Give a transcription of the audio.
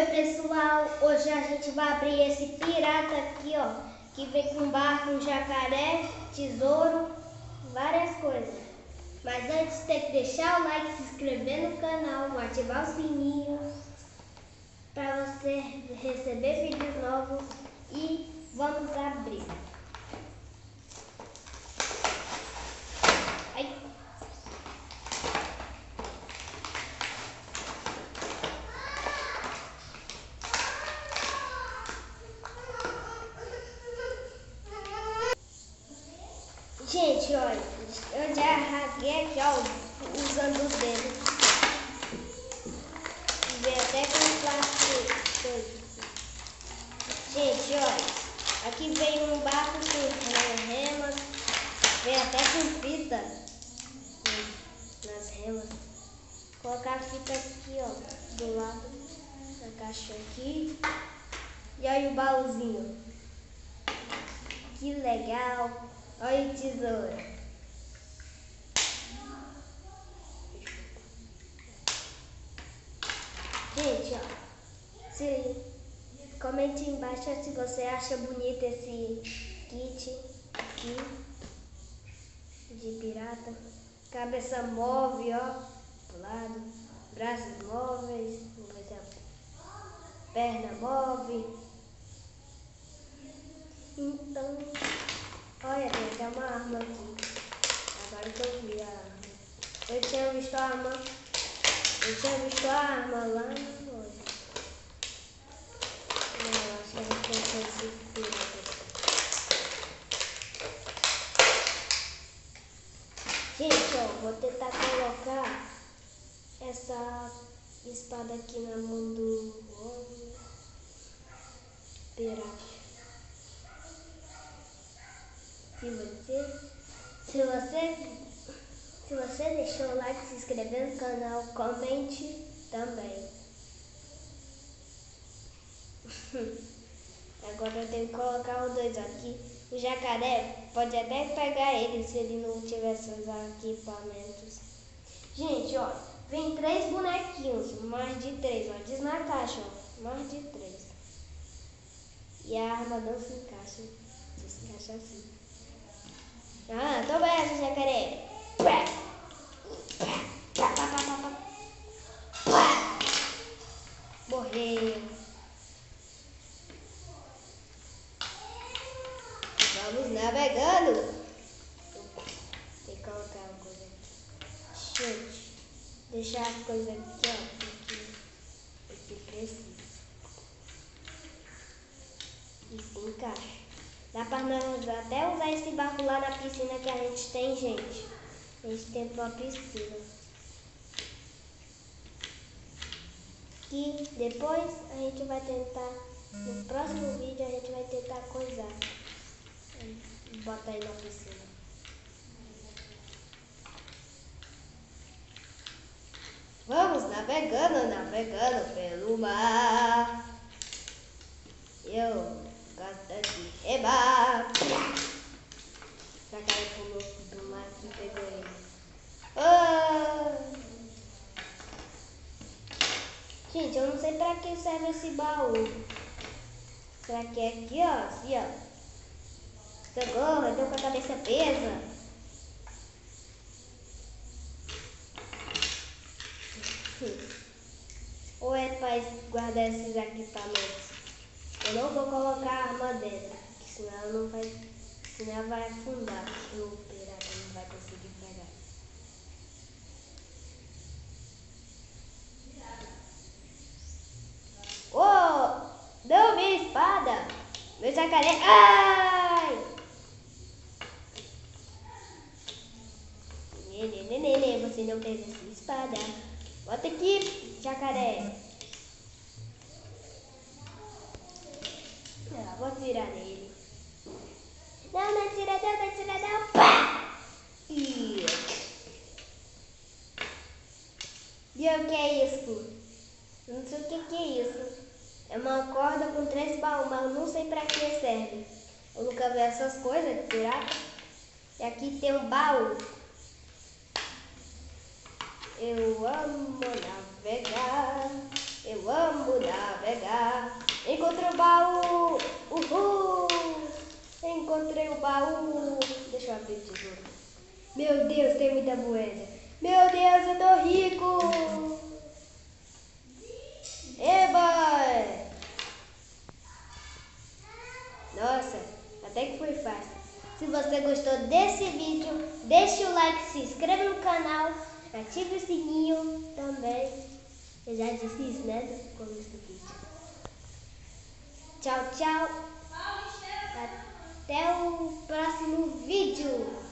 Oi pessoal, hoje a gente vai abrir esse pirata aqui, ó, que vem com barco, um jacaré, tesouro, várias coisas. Mas antes tem que deixar o like, se inscrever no canal, ativar o sininho para você receber vídeos novos e vamos abrir. Ai. Gente, olha, eu já rasguei aqui, ó, usando os dedos. Vem até com plástico. Gente, olha, aqui vem um barco com remas, vem até com fita nas remas. Vou colocar a fita aqui, ó, do lado da caixa aqui. E olha o baúzinho. Que legal! Olha o tesouro. Gente, ó, comente embaixo se você acha bonito esse kit aqui de pirata. Cabeça móvel, ó, pro lado, braços móveis, perna móvel. Então, olha, tem até uma arma aqui. Agora que eu vi a arma. Eu tinha visto a arma lá na loja. Não, acho que a gente tem que esse pirata. Gente, ó, vou tentar colocar essa espada aqui na mão do pirata. Se você deixou o like, se inscrever no canal, comente também. Agora eu tenho que colocar os dois aqui. O jacaré pode até pegar ele se ele não tivesse os equipamentos. Gente, ó, vem 3 bonequinhos, mais de 3, ó, diz na caixa, ó, mais de 3. E a arma não se encaixa, assim. Ah, toma essa, jacaré. Morreu. Vamos navegando. Tem que colocar uma coisa aqui. Gente, deixar as coisas aqui, ó, porque precisa. E se encaixa. Dá para nós até usar esse barco lá na piscina que a gente tem, gente. A gente tem uma piscina. E depois a gente vai tentar, no próximo vídeo a gente vai tentar coisar. Bota aí na piscina. Vamos navegando pelo mar. Eu gosto de remar. O jacaré pulou do mar e pegou ele. Oh! Gente, eu não sei pra que serve esse baú. Será que é aqui, ó? Assim, ó. Socorro, eu tô com a cabeça presa. Ou é pra guardar esses equipamentos? Eu não vou colocar a arma dentro, senão ela não vai, senão ela vai afundar e o pirata não vai conseguir pegar. Oh, não, minha espada! Meu jacaré! Ai! Nenê, você não pega essa espada. Bota aqui, jacaré. Não, vou atirar nele. Não atira não. Pá! E o que é isso? Não sei o que é isso. É uma corda com 3 baús, mas eu não sei pra que serve. Eu nunca vi essas coisas de pirata. E aqui tem um baú. Eu amo navegar. encontrei o baú. Deixa eu abrir o tesouro. Meu Deus, tem muita moeda. Meu Deus, eu tô rico. Eba! Nossa, até que foi fácil. Se você gostou desse vídeo, deixe o like, se inscreva no canal, ative o sininho também. Eu já disse isso, né, no começo do vídeo. Tchau, tchau. Até o próximo vídeo.